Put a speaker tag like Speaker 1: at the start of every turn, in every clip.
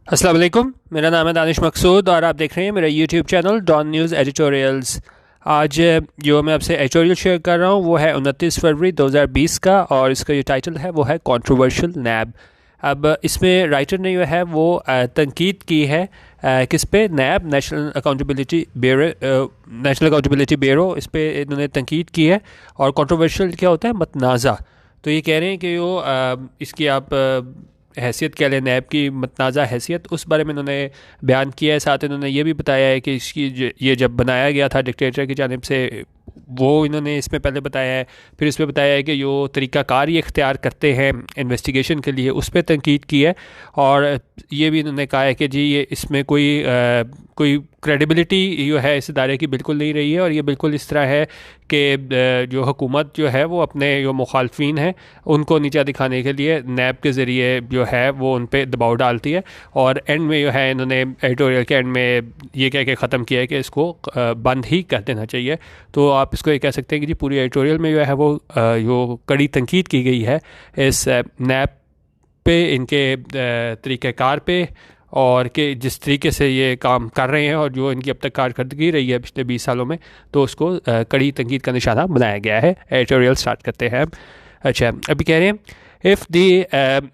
Speaker 1: अस्सलाम वालेकुम। मेरा नाम है दानिश मकसूद और आप देख रहे हैं मेरा YouTube channel Dawn news editorials. आज जो मैं आपसे एडिटोरियल शेयर कर रहा हूँ वो है 29 फरवरी 2020 का, और इसका जो टाइटल है वो है कंट्रोवर्शियल नैब। अब इसमें राइटर ने जो है वो तनकीद की है किस पे, नैब, नेशनल अकाउंटेबिलिटी ब्यूरो, इस पे इन्होंने तनकीद की है। और कंट्रोवर्शियल क्या होता है? मतनाज़ा। तो ये कह रहे हैं कि वो इसकी आप हैसियत कह लें, नैब की मतनाज़ा हैसियत, उस बारे में इन्होंने बयान किया है। साथ इन्होंने ये भी बताया है कि इसकी ये जब बनाया गया था डिक्टेटर की जानिब से, वो इन्होंने इसमें पहले बताया है। फिर इसमें बताया है कि जो तरीक़ाकार ये इख्तियार करते हैं इन्वेस्टिगेशन के लिए, उस पर तनकीद की है। और ये भी इन्होंने कहा है कि जी ये इसमें कोई क्रेडिबिलिटी जो है इस इदारे की बिल्कुल नहीं रही है, और ये बिल्कुल इस तरह है कि जो हुकूमत जो है वो अपने जो मुखालफिन हैं उनको नीचा दिखाने के लिए नैब के ज़रिए जो है वो उन पर दबाव डालती है। और एंड में जो है इन्होंने एडिटोरियल के एंड में ये कह के ख़त्म किया है कि इसको बंद ही कर देना चाहिए। तो आप इसको ये कह सकते हैं कि जी पूरी एडिटोरियल में जो है वो जो कड़ी तनकीद की गई है इस नैब पे, इनके तरीक़ाकार पे, और कि जिस तरीके से ये काम कर रहे हैं और जो इनकी अब तक कारकर्दगी रही है पिछले 20 सालों में, तो उसको कड़ी तनकीद का निशाना बनाया गया है। एडिटोरियल स्टार्ट करते हैं। अच्छा, अभी कह रहे हैं, if the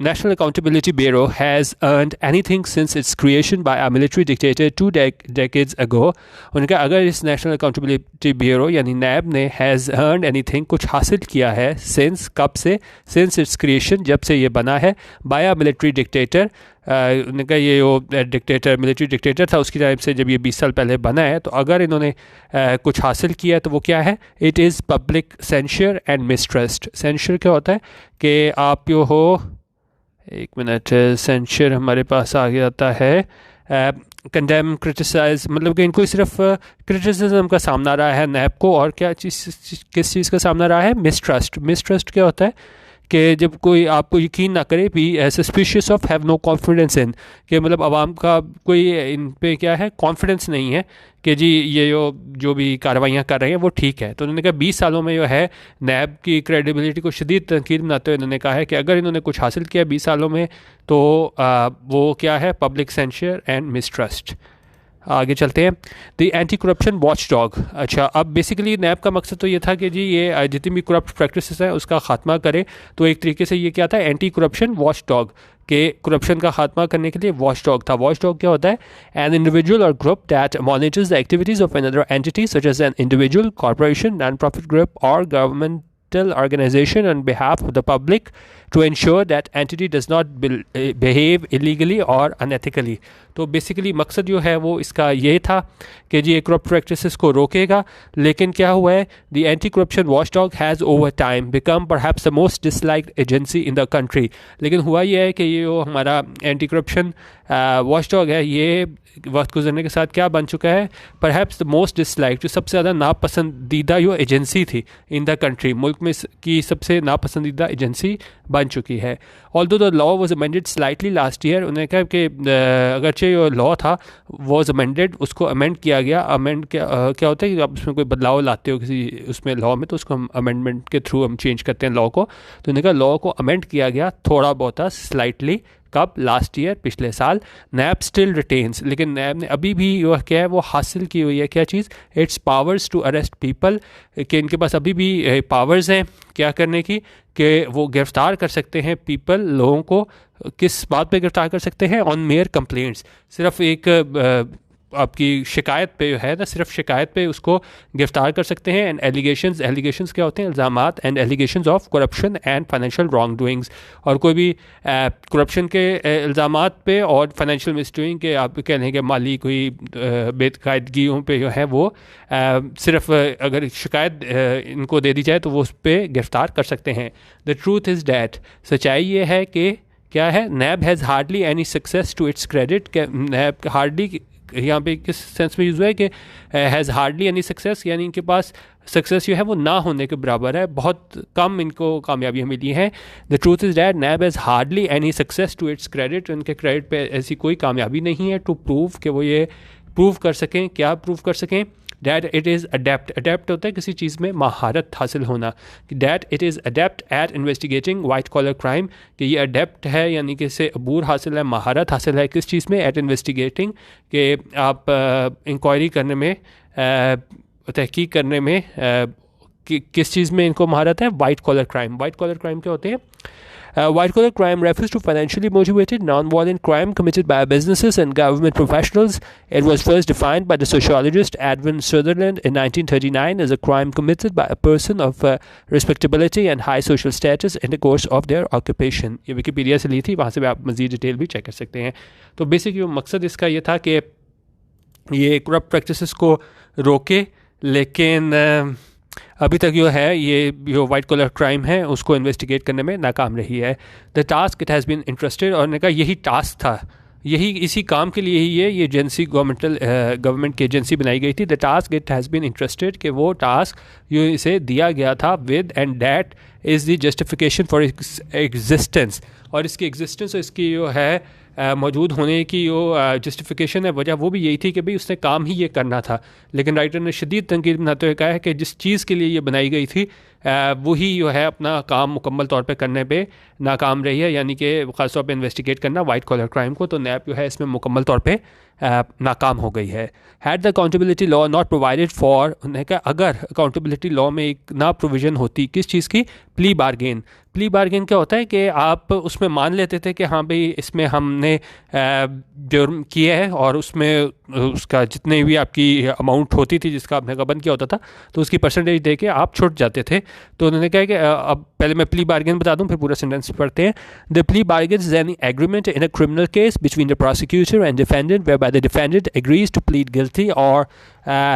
Speaker 1: National Accountability Bureau has earned anything since its creation by a military dictator decades ago, उनका अगर इस National Accountability Bureau यानी नैब ने has earned anything, कुछ हासिल किया है, since कब से, since its creation, जब से ये बना है, by a military dictator, उनका ये जो डिक्टेटर, मिलिट्री डिक्टेटर था, उसकी जानिब से जब ये 20 साल पहले बना है, तो अगर इन्होंने कुछ हासिल किया है तो वो क्या है? It is public सेंशर and mistrust. सेंशर क्या होता है कि आप जो हो, एक मिनट, सेंशर हमारे पास आ जाता है कंडेम, क्रिटिसाइज, मतलब कि इनको सिर्फ क्रिटिसिज्म का सामना रहा है नैब को, और क्या चीज़, किस चीज़ का सामना रहा है? मिसट्रस्ट। मिसट्रस्ट क्या होता है कि जब कोई आपको यकीन ना करे, भी suspicious of, have no confidence in, कि मतलब आवाम का कोई इन पे क्या है, कॉन्फिडेंस नहीं है कि जी ये जो भी कार्रवाइयाँ कर रहे हैं वो ठीक है। तो उन्होंने कहा 20 सालों में जो है नैब की क्रेडिबिलिटी को शदीद तनकीद बनाते हुए उन्होंने कहा है कि अगर इन्होंने कुछ हासिल किया 20 सालों में तो वो क्या है? Public सेंशर and mistrust. आगे चलते हैं। The anti corruption watch dog. अच्छा, अब बेसिकली नैब का मकसद तो ये था कि जी ये जितनी भी करप्ट प्रैक्टिसेस हैं उसका खात्मा करे। तो एक तरीके से ये क्या था? एंटी करप्शन वॉच डॉग, के करप्शन का खात्मा करने के लिए वॉच डॉग था। वॉच डॉग क्या होता है? एन इंडिविजुअल और group that monitors the activities of another entity such as an individual, corporation, non profit group और governmental organization on behalf of the public to ensure that entity does not behave illegally or unethically। तो basically मकसद जो है वो इसका ये था कि जी करप्ट प्रैक्टिसेस को रोकेगा। लेकिन क्या हुआ है? The anti corruption watch dog has over time become perhaps the most disliked agency in the country. लेकिन हुआ ये है कि ये जो हमारा एंटी करप्शन वॉच डॉग है, ये वक्त गुजरने के साथ क्या बन चुका है? परहैप्स द मोस्ट डिसलाइक्ड, जो सबसे ज़्यादा नापसंदीदा जो एजेंसी थी इन द कंट्री, मुल्क में की सबसे नापसंदीदा एजेंसी बन चुकी है। Although the law was amended slightly last year, उन्होंने कहा कि अगरचे जो लॉ था वॉज अमेंडेड, उसको अमेंड किया गया। अमेंड क्या होता है कि आप उसमें कोई बदलाव लाते हो किसी उसमें लॉ में, तो उसको हम अमेंडमेंट के थ्रू हम चेंज करते हैं लॉ को। तो उन्होंने कहा लॉ को अमेंड किया गया थोड़ा बहुत स्लाइटली। कब? लास्ट ईयर, पिछले साल। नैब स्टिल रिटेन्स, लेकिन नैब ने अभी भी जो क्या है वो हासिल की हुई है, क्या चीज़? It's powers to arrest people, कि इनके पास अभी भी पावर्स हैं क्या करने की, कि वो गिरफ्तार कर सकते हैं पीपल, लोगों को। किस बात पे गिरफ्तार कर सकते हैं? ऑन मेयर कंप्लेंट्स, सिर्फ एक आपकी शिकायत पे है ना, सिर्फ शिकायत पे उसको गिरफ्तार कर सकते हैं। एंड एलिगेशंस, एलिगेशंस क्या होते हैं? इल्ज़ामात। And allegations of corruption and financial wrongdoings, और कोई भी करप्शन के इल्ज़ामात पे और फाइनेंशियल मिसडूइंग के, आप कह लें कि माली कोई बेकायदगियों पे जो है वो सिर्फ अगर शिकायत इनको दे दी जाए तो वो उस पर गिरफ्तार कर सकते हैं। द ट्रूथ इज़ डैट, सच्चाई ये है कि क्या है? NAB has hardly any success to its credit. NAB hardly यहाँ पे किस सेंस में यूज़ हुआ है कि हैज़ हार्डली एनी सक्सेस, यानी इनके पास सक्सेस जो है वो ना होने के बराबर है, बहुत कम इनको कामयाबियाँ मिली हैं। The truth is that NAB has hardly any success to its credit, उनके क्रेडिट पे ऐसी कोई कामयाबी नहीं है टू प्रूव, कि वो ये प्रूव कर सकें। क्या प्रूव कर सकें? दैट इट इज़ अडेप्ट होता है किसी चीज़ में महारत हासिल होना, that it is adept at investigating white collar crime, कि ये अडेप्ट है यानी कि इससे अबूर हासिल है, महारत हासिल है किस चीज़ में, एट इन्वेस्टिगेटिंग, कि आप इंक्वायरी करने में, तहकीक करने में, किस चीज़ में इनको महारत है, white collar crime. White collar crime क्या होते हैं? White collar crime refers to financially motivated, non-violent crime committed by businesses and government professionals. It was first defined by the sociologist Edwin Sutherland in 1939 as a crime committed by a person of respectability and high social status in the course of their occupation. ये Wikipedia से ली थी, वहाँ से भी आप मज़ीद detail भी check कर सकते हैं। तो बेसिकली मकसद इसका ये था कि ये करप्ट प्रैक्टिसेस को रोके, लेकिन अभी तक जो है ये जो वाइट कॉलर क्राइम है उसको इन्वेस्टिगेट करने में नाकाम रही है। The task it has been interested, और ने कहा यही टास्क था, यही इसी काम के लिए ही ये एजेंसी गवर्नमेंट की एजेंसी बनाई गई थी। The task it has been interested, कि वो टास्क जो इसे दिया गया था, with and that is the justification for existence, और इसकी एग्जिस्टेंस और इसकी जो है मौजूद होने की जो जस्टिफिकेशन है, वजह वो भी यही थी कि भाई उसने काम ही ये करना था। लेकिन राइटर ने शदीद तनकीद बनाते हुए कहा है कि जिस चीज़ के लिए ये बनाई गई थी वही जो है अपना काम मुकम्मल तौर पे करने पे नाकाम रही है, यानी कि ख़ास तौर पे इन्वेस्टिगेट करना वाइट कॉलर क्राइम को। तो नैब जो है इसमें मुकम्मल तौर पे नाकाम हो गई है। Had the accountability law not provided for, उन्होंने कहा अगर अकाउंटेबिलिटी लॉ में एक ना प्रोविज़न होती किस चीज़ की, प्ली बारगेन। प्ली बारगेन क्या होता है कि आप उसमें मान लेते थे कि हाँ भाई इसमें हमने जुर्म किया है, और उसमें उसका जितने भी आपकी अमाउंट होती थी जिसका आपने गबन किया होता था, तो उसकी परसेंटेज दे के आप छुट जाते थे। तो उन्होंने कहा कि अब पहले मैं प्ली बारगेन बता दूं, फिर पूरा सेंटेंस पढ़ते हैं। The plea bargain is an agreement in a criminal case between the prosecutor and defendant whereby the defendant agrees to plead guilty और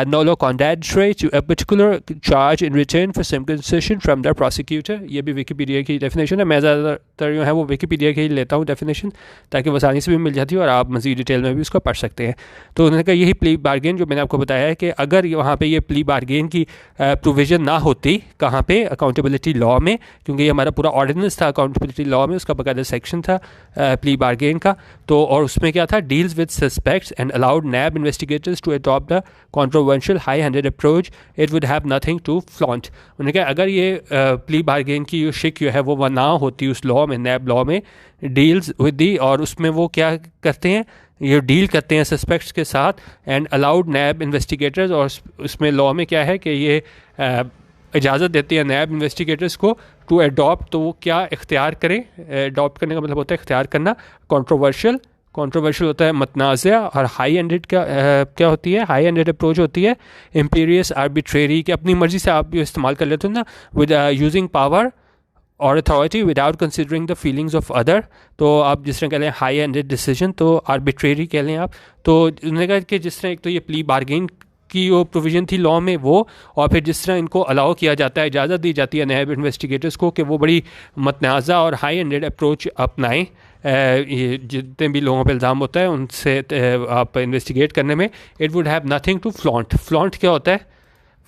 Speaker 1: nolo condatory to a particular charge in return for some concession from the prosecutor। ये भी Wikipedia की definition है, मैं ज़्यादातर जो है वो विकिपीडिया की ही लेता हूँ डेफिनेशन, ताकि वो आसानी से भी मिल जाती है और आप मज़ीद डिटेल में भी उसको पढ़ सकते हैं। तो उन्होंने कहा यही प्ली बारगेन जो मैंने आपको बताया है कि अगर वहाँ पे ये प्ली बारगेन की प्रोविज़न ना होती, कहाँ पे, अकाउंटेबिलिटी लॉ में, क्योंकि ये हमारा पूरा ऑर्डिनेंस था अकाउंटेबिलिटी लॉ में, उसका बाकायदा सेक्शन था प्ली बारगेन का। तो और उसमें क्या था, deals with suspects and allowed NAB investigators to adopt the controversial high-handed approach, it would have nothing to flaunt। उन्होंने कहा अगर ये प्ली बारगेन की जो शिक जो है वो ना होती उस लॉ में, नैब लॉ में, डील्स विद दी, और उसमें वो क्या करते हैं, ये डील करते हैं सस्पेक्ट्स के साथ, एंड अलाउड नैब इन्वेस्टिगेटर्स, और उसमें लॉ में क्या है कि ये इजाज़त देती है नैब इन्वेस्टिगेटर्स को टू अडॉप्ट, तो वो क्या इख्तियार करें, अडॉप्ट करने का मतलब होता है इख्तियार करना, कंट्रोवर्शियल होता है मतनाज़ा, और हाई एंडेड क्या होती है, हाई एंडेड अप्रोच होती है इम्पीरियस आर्बिट्रेरी, कि अपनी मर्ज़ी से आप जो इस्तेमाल कर लेते हो ना, विद यूजिंग पावर और authority without considering the feelings of other. तो आप जिस तरह कह लें हाई एंडेड डिसीजन, तो आर्बिट्रेरी कह लें आप। तो उन्होंने कहा कि जिस तरह एक तो ये प्ली बारगेन की जो प्रोविज़न थी लॉ में वो, और फिर जिस तरह इनको अलाउ किया जाता है, इजाज़त दी जाती है नैब इन्वेस्टिगेटर्स को कि वो बड़ी मतनाज़ा और हाई एंडेड अप्रोच अपनाएं, ये जितने भी लोगों पे इल्ज़ाम होता है उनसे आप इन्वेस्टिगेट करने में, it would have nothing to flaunt. Flaunt क्या होता है?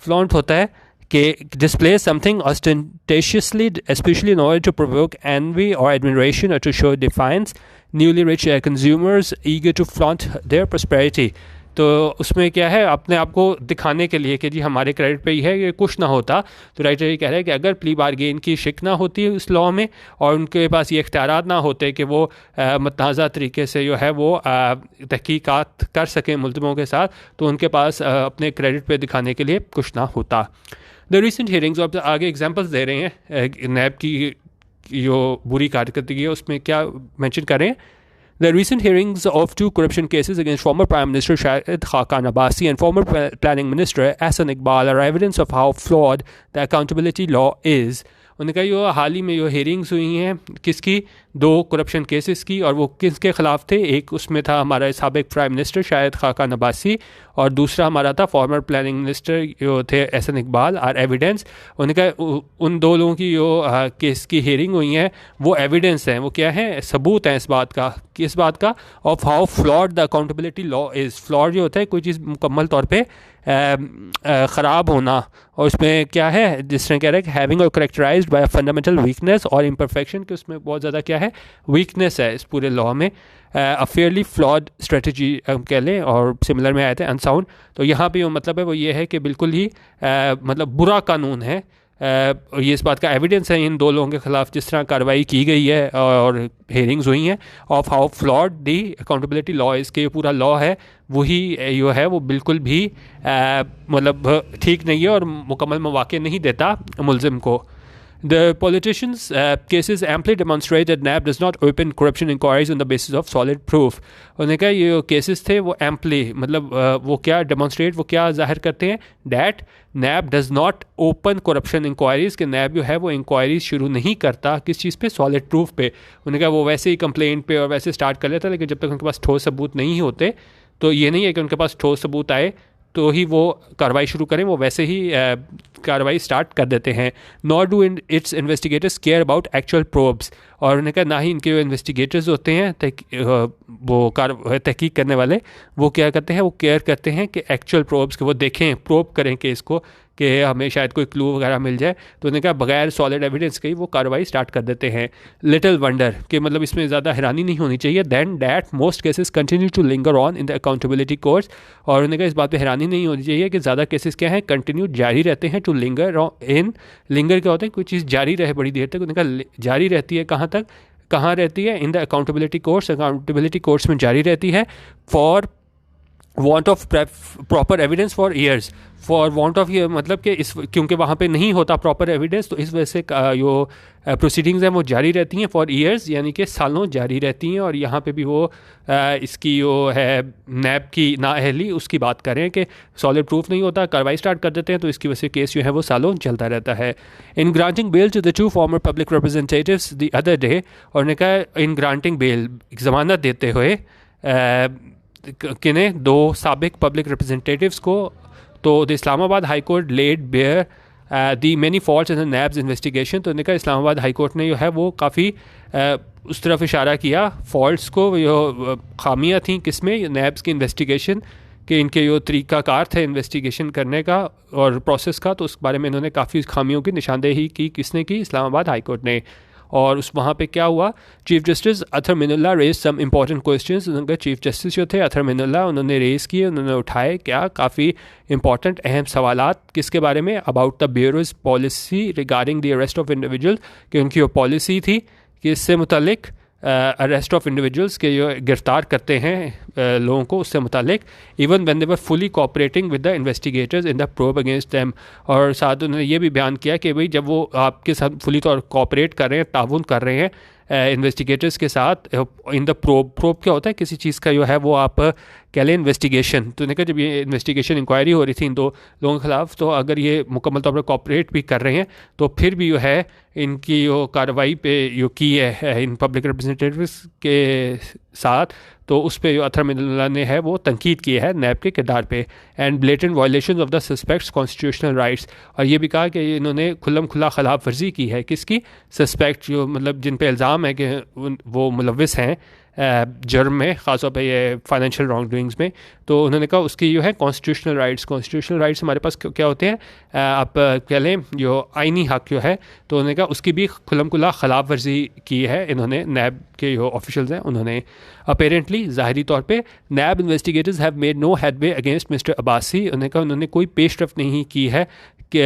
Speaker 1: फ्लॉन्ट होता है कि display something ostentatiously, especially in order to provoke envy or admiration or to show defiance, newly rich consumers eager to flaunt their prosperity। तो उसमें क्या है, अपने आप को दिखाने के लिए कि जी हमारे क्रेडिट पे ही है, ये कुछ ना होता। तो राइटर ये कह रहे हैं कि अगर प्ली बारगेन की शिक ना होती उस लॉ में, और उनके पास ये इख्तियारात ना होते कि वो मतनाज़ा तरीके से जो है वो तहकीकात कर सकें मुल्ज़िमों के साथ, तो उनके पास अपने क्रेडिट पे दिखाने के लिए कुछ ना होता। द रिसेंट हियरिंग्स, अब आगे एग्जांपल्स दे रहे हैं नैब की जो बुरी कारकर्दगी है उसमें क्या मेंशन करें। The recent hearings of two corruption cases against former Prime Minister Shahid Khaqan Abbasi and former Planning Minister Ahsan Iqbal are evidence of how flawed the accountability law is। उन्होंने कहा जो हाल ही में जो हेयरिंग्स हुई हैं किसकी, दो करप्शन केसेस की, और वो किसके ख़िलाफ़ थे, एक उसमें था हमारा साबिक प्राइम मिनिस्टर शाहिद खाकान अब्बासी, और दूसरा हमारा था फॉर्मर प्लानिंग मिनिस्टर जो थे एहसन इकबाल। आर एविडेंस, उन्होंने कहा उन दो लोगों की जो केस की हेयरिंग हुई हैं वो एविडेंस हैं, वो क्या है, सबूत हैं इस बात का, किस बात का, of how flawed the accountability law is. Flawed जो होता है कोई चीज़ मुकम्मल तौर पर ख़राब होना, और उसमें क्या है जिस तरह कह रहे हैं हैविंग और करेक्टराइज्ड बाय फंडामेंटल वीकनेस और इम्परफेक्शन, कि उसमें बहुत ज़्यादा क्या है है, वीकनेस है इस पूरे लॉ में, अ फेयरली फ्लॉड स्ट्रेटजी हम कह लें, और सिमिलर में आए थे अनसाउंड। तो यहाँ पे जो मतलब है वो ये है कि बिल्कुल ही मतलब बुरा कानून है। ये इस बात का एविडेंस है इन दो लोगों के खिलाफ जिस तरह कार्रवाई की गई है और हेयरिंग्स हुई हैं, of how flawed the accountability law इसके ये पूरा लॉ है वही जो है वो बिल्कुल भी मतलब ठीक नहीं है और मुकम्मल मौक़े नहीं देता मुलजिम को। The politicians' cases amply demonstrate that NAB does not open corruption inquiries on the basis of solid proof। उन्होंने कहा ये केसेस थे वो amply मतलब वो क्या demonstrate, वो क्या जाहिर करते हैं, that NAB does not open corruption inquiries, कि NAB जो है वो इंक्वायरीज शुरू नहीं करता किस चीज़ पे, सॉलिड प्रूफ पे। उन्होंने कहा वो वैसे ही कंप्लेंट पे और वैसे स्टार्ट कर लेता, लेकिन जब तक उनके पास ठोस सबूत नहीं होते तो ये नहीं है कि उनके पास ठोस सबूत आए तो ही वो कार्रवाई शुरू करें, वो वैसे ही कार्रवाई स्टार्ट कर देते हैं। Nor do it's investigators care about actual probes, और उन्होंने कहा ना ही इनके जो इन्वेस्टिगेटर्स होते हैं वो तहकीक करने वाले, वो क्या करते हैं, वो केयर करते हैं कि एक्चुअल प्रोब्स के वो देखें, प्रोब करें केस को कि हमें शायद कोई क्लू वगैरह मिल जाए। तो उन्होंने कहा बगैर सॉलिड एविडेंस के ही वो कार्रवाई स्टार्ट कर देते हैं। लिटिल वंडर कि मतलब इसमें ज़्यादा हैरानी नहीं होनी चाहिए, than that most cases continue to linger on in the accountability courts, और उन्होंने कहा इस बात पे हैरानी नहीं होनी चाहिए कि ज़्यादा केसेस क्या हैं, कंटिन्यू जारी रहते हैं, टू लिंगर इन, लिंगर क्या होता है, कोई चीज़ जारी रहे बड़ी देर तक। उन्होंने कहा जारी रहती है कहाँ तक, कहाँ रहती है, इन the accountability courts, accountability courts में जारी रहती है, for want of proper evidence for years, for want of ये मतलब कि इस क्योंकि वहाँ पे नहीं होता प्रॉपर एविडेंस, तो इस वजह से जो प्रोसीडिंग्स हैं वो जारी रहती हैं फॉर ईयर्स, यानी कि सालों जारी रहती हैं। और यहाँ पे भी वो इसकी जो है नैब की नाअहली उसकी बात करें कि सॉलिड प्रूफ नहीं होता, कार्रवाई स्टार्ट कर देते हैं, तो इसकी वजह से केस जो है वो सालों चलता रहता है। In granting bail to the two former public representatives the other day, और उन्होंने कहा इन ग्रांटिंग बेल जमानत देते हुए किन्हें, दो साबिक पब्लिक रिप्रेजेंटेटिव्स को, तो the Islamabad high court laid bare the many faults in the NAB's investigation. तो उन्होंने कहा इस्लामाबाद हाई कोर्ट ने जो है वो काफ़ी उस तरफ इशारा किया फॉल्ट्स को, जो खामियां थी किसमें, नैब्स की इन्वेस्टिगेशन कि इनके जो तरीक़ाकार थे इन्वेस्टिगेशन करने का और प्रोसेस का, तो उस बारे में इन्होंने काफ़ी खामियों की निशानदेही की। किसने की, इस्लामाबाद हाई कोर्ट ने। और उस वहाँ पे क्या हुआ, chief justice Athar Minallah raise some important questions. उनके चीफ जस्टिस जो थे अथर मिनुल्लाह, उन्होंने रेज़ किए, उन्होंने उठाए क्या काफ़ी इंपॉर्टेंट अहम सवालात, किसके बारे में, about the bureaus policy regarding the arrest of individual, कि उनकी वो पॉलिसी थी कि इससे मुतल्लिक अरेस्ट ऑफ इंडिविजुअल्स के जो गिरफ्तार करते हैं लोगों को, उससे मुतालिक, even when they were fully cooperating with the investigators in the probe against them. और साथ उन्होंने ये भी बयान किया कि भाई जब वो आपके साथ फुली तौर कोऑपरेट कर रहे हैं, ताउन कर रहे हैं इन्वेस्टिगेटर्स के साथ इन द प्रोब, प्रोब क्या होता है, किसी चीज़ का जो है वो आप कह लें इन्वेस्टिगेशन। तो उन्होंने कहा जब ये इन्वेस्टिगेशन इंक्वायरी हो रही थी इन दो लोगों के खिलाफ, तो अगर ये मुकम्मल तौर पर कोऑपरेट भी कर रहे हैं तो फिर भी जो है इनकी जो कार्रवाई पे जो की है इन पब्लिक रिप्रेजेंटेटिव्स के साथ, तो उस पर जो अथर मिनुल्लाह ने है वो तनकीद की है नैब के किरदार पे, and blatant violation of the suspects constitutional rights. और ये भी कहा कि इन्होंने खुल्लम खुला खिलाफ वर्जी की है, किसकी, सस्पेक्ट जो मतलब जिन पे इल्ज़ाम है कि वो मुलविस हैं जुर्म में, ख़ासतौर पे ये फाइनेंशियल रॉन्ग डूइंग्स में। तो उन्होंने कहा उसकी जो है कॉन्स्टिट्यूशनल राइट्स, कॉन्स्टिट्यूशनल राइट्स हमारे पास क्या होते हैं, आप कह लें जो आइनी हक जो है, तो उन्होंने कहा उसकी भी खुल्लम खुला खिलाफ वर्जी की है इन्होंने, नैब के जो ऑफिशियल्स हैं उन्होंने। अपेरेंटली ज़ाहिरी तौर पे NAB investigators have made no headway against mister Abbasi. उन्होंने कहा उन्होंने कोई पेशरफ नहीं की है कि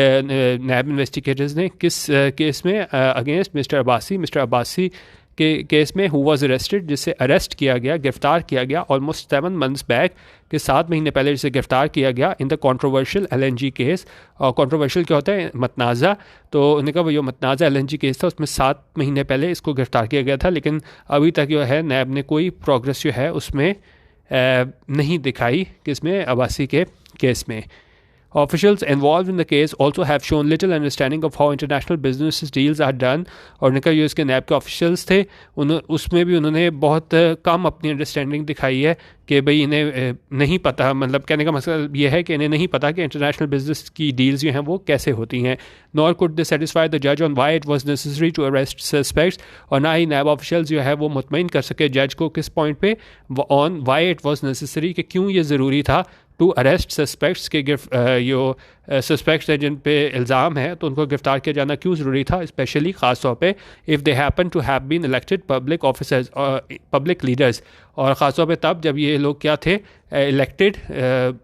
Speaker 1: नैब इन्वेस्टिगेटर्स ने किस केस में against mister Abbasi, mister Abbasi के केस में, हु वाज अरेस्टेड, जिससे अरेस्ट किया गया, गिरफ़्तार किया गया ऑलमोस्ट 7 months बैक, के 7 महीने पहले जिसे गिरफ़्तार किया गया in the controversial LNG case. और कंट्रोवर्शियल क्या होता है, मतनाज़ा। तो उन्होंने कहा वो जो मतनाज़ा LNG केस था उसमें 7 महीने पहले इसको गिरफ़्तार किया गया था, लेकिन अभी तक जो है नैब ने कोई प्रोग्रेस जो है उसमें नहीं दिखाई, किसमें, अब्बासी के केस में। Officials involved in the case also have shown little understanding of how international business deals are done। और उन्होंने कहा जो इसके नैब के ऑफिशियल्स थे उसमें भी उन्होंने बहुत कम अपनी अंडरस्टैंडिंग दिखाई है कि भाई इन्हें नहीं पता, मतलब कहने का मतलब ये है कि इन्हें नहीं पता कि इंटरनेशनल बिजनेस की डील्स जो हैं वो कैसे होती हैं। Nor could they satisfy the जज on why it was necessary to arrest suspects. और ना ही नैब ऑफिशियल्स जो है वो मुतमईन कर सके जज को किस पॉइंट पे, on why it was necessary, कि क्यों ये ज़रूरी था टू अरेस्ट सस्पेक्ट्स के जो सस्पेक्ट्स हैं जिन पे इल्ज़ाम है तो उनको गिरफ्तार किया जाना क्यों ज़रूरी था, स्पेशली ख़ास तौर पे if they happen to have been elected public officers और पब्लिक लीडर्स, और ख़ास तौर पे तब जब ये लोग क्या थे, इलेक्टेड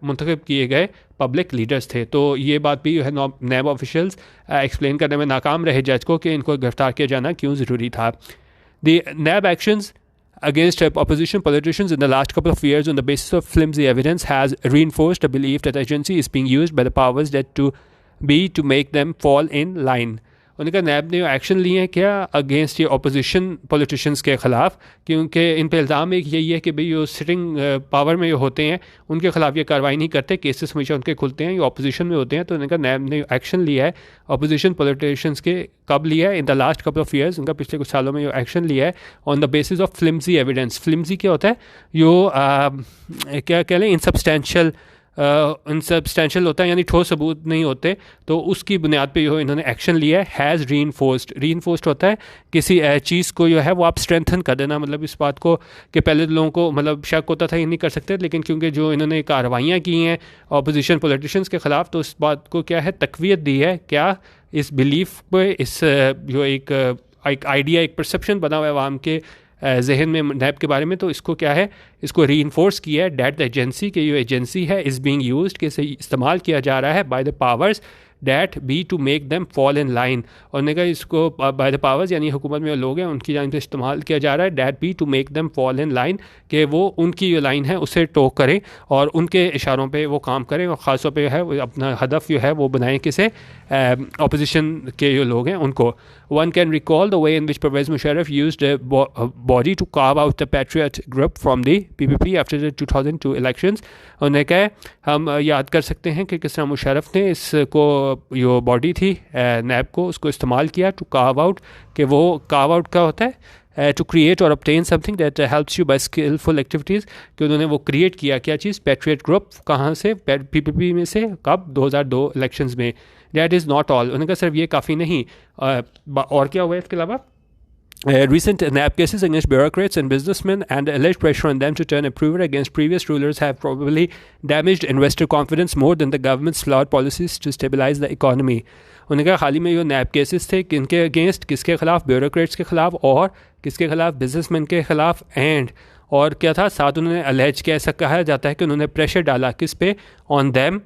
Speaker 1: मुंतखब किए गए पब्लिक लीडर्स थे। तो ये बात भी है नैब ऑफिशियल्स एक्सप्लेन करने में नाकाम रहे जज को कि इनको गिरफ्तार किया जाना क्यों ज़रूरी था। The NAB actions against opposition politicians in the last couple of years on the basis of flimsy evidence has reinforced a belief that the agency is being used by the powers that to make them fall in line। उन्होंने कहा नैब ने action लिए हैं क्या against ये opposition politicians के ख़िलाफ़, क्योंकि इन पे इल्ज़ाम एक यही है कि भाई जो सिटिंग पावर में जो होते हैं उनके ख़िलाफ़ ये कार्रवाई नहीं करते, केसेस हमेशा उनके खुलते हैं, ये ऑपोजिशन में होते हैं। तो उन्होंने कहा नैब ने एक्शन लिया है ऑपोजिशन पॉलिटिशियंस के, कब लिया है, in the last couple of years, उनका पिछले कुछ सालों में जो एक्शन लिया है on the basis of flimsy evidence. Flimsy क्या होता है, जो क्या कह लें, इनसब्सटेंशियल होता है, यानी ठोस सबूत नहीं होते, तो उसकी बुनियाद पे जो इन्होंने एक्शन लिया है। हैज़ रीइंफोर्स्ड होता है किसी चीज़ को जो है वो आप स्ट्रेंथन कर देना, मतलब इस बात को कि पहले लोगों को मतलब शक होता था ये नहीं कर सकते, लेकिन क्योंकि जो इन्होंने कार्रवाइयाँ की हैं अपोजिशन पॉलिटिशियंस के ख़िलाफ़ तो इस बात को क्या है तक़वियत दी है, क्या इस बिलीफ पे, इस जो एक आइडिया, एक परसेप्शन बना हुआ है आवाम के जहन में नैब के बारे में, तो इसको क्या है, इसको रीइंफोर्स किया है डैट द एजेंसी के जो एजेंसी है इज़ बीइंग यूज्ड, कि इसे इस्तेमाल किया जा रहा है by the powers that be to make them fall in line. और उन्होंने कहा इसको बाय द पावर्स यानी हुकूमत में लोग हैं उनकी जानिब से इस्तेमाल किया जा रहा है that be to make them fall in line, कि वो उनकी जो लाइन है उसे टोक करें और उनके इशारों पे वो काम करें, और ख़ास तौर पे है वो अपना हदफ जो है वो बनाएं किसे, अपोजिशन के जो लोग हैं उनको। One can recall the way in which Pervez Musharraf used a body to carve out the Patriot group from the PPP after the 2002 elections। उन्होंने कहा हम याद कर सकते हैं कि किस तरह मुशर्रफ ने इसको जो बॉडी थी नैब को उसको इस्तेमाल किया टू कार्व आउट, कि वो कार्व आउट का होता है टू क्रिएट और obtain something that helps you by skillful activities, कि उन्होंने वो क्रिएट किया क्या चीज़, पैट्रियट ग्रुप, कहाँ से, PPP में से, कब, 2002 इलेक्शंस में। That is not all। उन्होंने कहा सिर्फ ये काफ़ी नहीं, और क्या हुआ है इसके अलावा। Recent NAB cases against bureaucrats and businessmen and alleged pressure on them to turn approver against previous rulers have probably damaged investor confidence more than the government's flawed policies to stabilize the economy। उन्होंने कहा हाल ही में जो नैब cases थे किनके against, किसके खिलाफ, bureaucrats के खिलाफ और किसके खिलाफ, बिजनेसमैन के खिलाफ, एंड और क्या था साथ उन्होंने अलेज के, ऐसा कहा जाता है कि उन्होंने प्रेशर डाला किस पे, ऑन देम,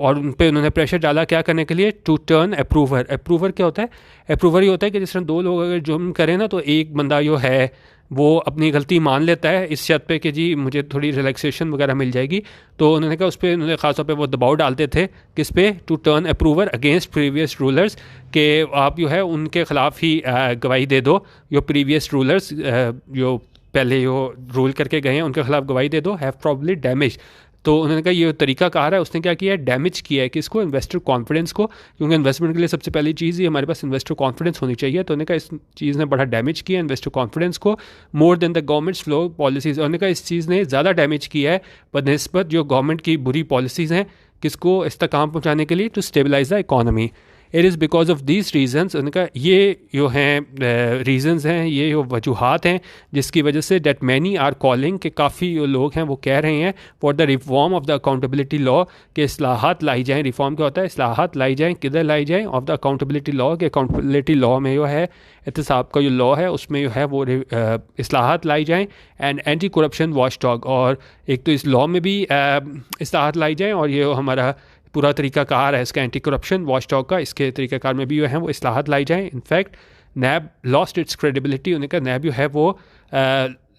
Speaker 1: और उन पर उन्होंने प्रेशर डाला क्या करने के लिए, टू टर्न अप्रूवर। अप्रूवर क्या होता है, अप्रूवर ये होता है कि जिस तरह दो लोग अगर जुर्म करें ना तो एक बंदा जो है वो अपनी गलती मान लेता है इस शर्त पे कि जी मुझे थोड़ी रिलैक्सेशन वगैरह मिल जाएगी, तो उन्होंने कहा उस पर उन्होंने ख़ास तौर पे वो दबाव डालते थे किस पे, to turn approver against previous rulers, कि आप जो है उनके ख़िलाफ़ ही गवाही दे दो, जो प्रीवियस रूलर्स जो पहले जो रूल करके गए हैं उनके खिलाफ गवाही दे दो, हैव प्रॉब्ली डैमेज। तो उन्होंने कहा ये तरीका कहा रहा है, उसने क्या किया है, डैमेज किया है किसको, इन्वेस्टर कॉन्फिडेंस को, क्योंकि इन्वेस्टमेंट के लिए सबसे पहली चीज़ ही हमारे पास इन्वेस्टर कॉन्फिडेंस होनी चाहिए। तो उन्होंने कहा इस चीज़ ने बड़ा डैमेज किया इन्वेस्टर कॉन्फिडेंस को, more than the governments flow policies. उन्होंने कहा इस चीज़ ने ज़्यादा डैमेज किया है बनिस्बत जो गवर्नमेंट की बुरी पॉलिसीज़ हैं, किसको, इस्तेकाम पहुँचाने के लिए, to stabilise the economy. It is because of these reasons, उनका ये जो हैं रीजन्स हैं, ये जो वजूहात हैं जिसकी वजह से डेट मैनी आर कॉलिंग, के काफ़ी जो लोग हैं वो कह रहे हैं for the reform of the accountability law, के इस्लाहात लाई जाएँ। रिफॉर्म क्या होता है, इस्लाहात लाई जाएँ, किधर लाई जाएँ, ऑफ द अकाउंटेबिलिटी लॉ, के अकाउंटेबिलिटी लॉ में जो है एहतसाब का जो लॉ है उसमें जो है वो इस्लाहात लाई जाएँ, and anti corruption watch dog, और एक तो इस लॉ में भी इस्लाहात लाई जाएँ, और ये हमारा पूरा तरीका कार है इसका एंटी करप्शन वॉच डॉग का, इसके तरीक़ाकार में भी जो है वो इस्लाहात लाई जाएँ। इनफैक्ट नैब लॉस्ट इट्स क्रेडिबिलिटी, उन्होंने कहा नैब जो है वो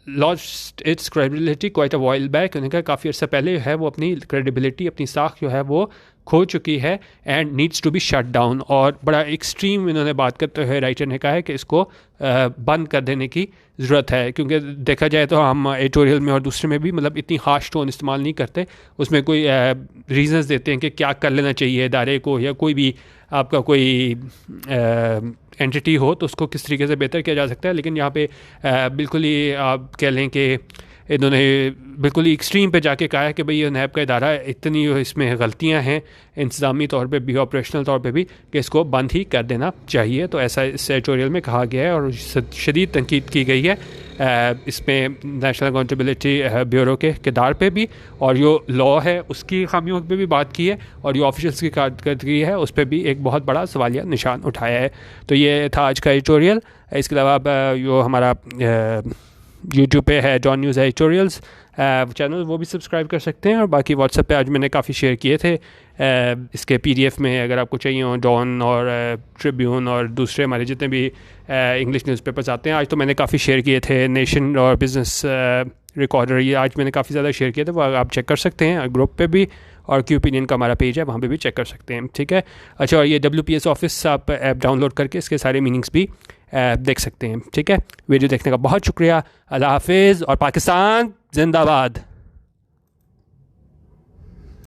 Speaker 1: lost its credibility quite a while back, उन्होंने कहा काफ़ी अर्सा पहले जो है वो अपनी क्रेडिबिलिटी, अपनी साख जो है वो खो चुकी है, and needs to be shut down. और बड़ा एक्सट्रीम इन्होंने बात करते हुए राइटर ने कहा है कि इसको बंद कर देने की ज़रूरत है, क्योंकि देखा जाए तो हम एडिटोरियल में और दूसरे में भी मतलब इतनी हार्श टोन इस्तेमाल नहीं करते, उसमें कोई रीजंस देते हैं कि क्या कर लेना चाहिए इदारे को, या कोई भी आपका कोई एंटिटी हो तो उसको किस तरीके से बेहतर किया जा सकता है। लेकिन यहाँ पे बिल्कुल ही आप कह लें कि इन्होंने बिल्कुल ही एक्सट्रीम पे जाके कहा है कि भाई ये नैब का इदारा इतनी इसमें गलतियां हैं इंतज़ामी तौर पे भी, ऑपरेशनल तौर पे भी, कि इसको बंद ही कर देना चाहिए। तो ऐसा इस एडिटोरियल में कहा गया है और शदीद तनकीद की गई है इसमें नेशनल अकाउंटेबिलिटी ब्यूरो के किरदार पे भी, और जो लॉ है उसकी खामियों पे भी बात की है, और जो ऑफिशियल्स की कारकर्दगी है उस पर भी एक बहुत बड़ा सवालिया निशान उठाया है। तो ये था आज का एडिटोरियल। इसके अलावा जो हमारा यूट्यूब पे है डॉन न्यूज़ एडिटोरियल्स चैनल, वो भी सब्सक्राइब कर सकते हैं। और बाकी व्हाट्सएप पे आज मैंने काफ़ी शेयर किए थे इसके पीडीएफ में, अगर आपको चाहिए हो, डॉन और ट्रिब्यून और दूसरे हमारे जितने भी इंग्लिश न्यूज़पेपर्स आते हैं। आज तो मैंने काफ़ी शेयर किए थे, नेशन और बिजनेस रिकॉर्डर, ये आज मैंने काफ़ी ज़्यादा शेयर किए थे, वो आप चेक कर सकते हैं ग्रुप पे भी, और क्यू ओपिनियन का हमारा पेज है वहाँ पे भी चेक कर सकते हैं। ठीक है, अच्छा, और ये WPS ऑफिस आप ऐप डाउनलोड करके इसके सारे मीनिंग्स भी देख सकते हैं। ठीक है, वीडियो देखने का बहुत शुक्रिया। अल्लाह हाफिज़ और पाकिस्तान जिंदाबाद।